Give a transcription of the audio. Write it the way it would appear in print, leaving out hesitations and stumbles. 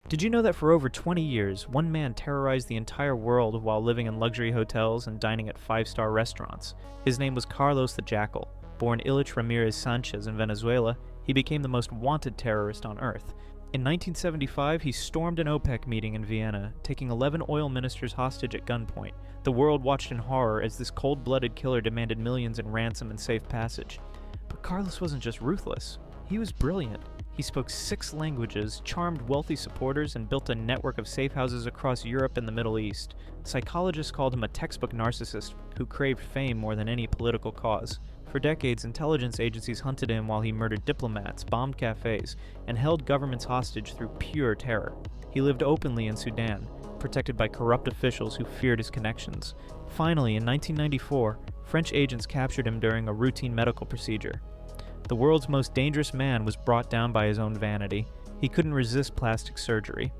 Did you know that for over 20 years, one man terrorized the entire world while living in luxury hotels and dining at five-star restaurants? His name was Carlos the Jackal. Born Ilich Ramirez Sanchez in Venezuela, he became the most wanted terrorist on Earth. In 1975, he stormed an OPEC meeting in Vienna, taking 11 oil ministers hostage at gunpoint. The world watched in horror as this cold-blooded killer demanded millions in ransom and safe passage. But Carlos wasn't just ruthless. He was brilliant. He spoke 6 languages, charmed wealthy supporters, and built a network of safe houses across Europe and the Middle East. Psychologists called him a textbook narcissist who craved fame more than any political cause. For decades, intelligence agencies hunted him while he murdered diplomats, bombed cafes, and held governments hostage through pure terror. He lived openly in Sudan, protected by corrupt officials who feared his connections. Finally, in 1994, French agents captured him during a routine medical procedure. The world's most dangerous man was brought down by his own vanity. He couldn't resist plastic surgery.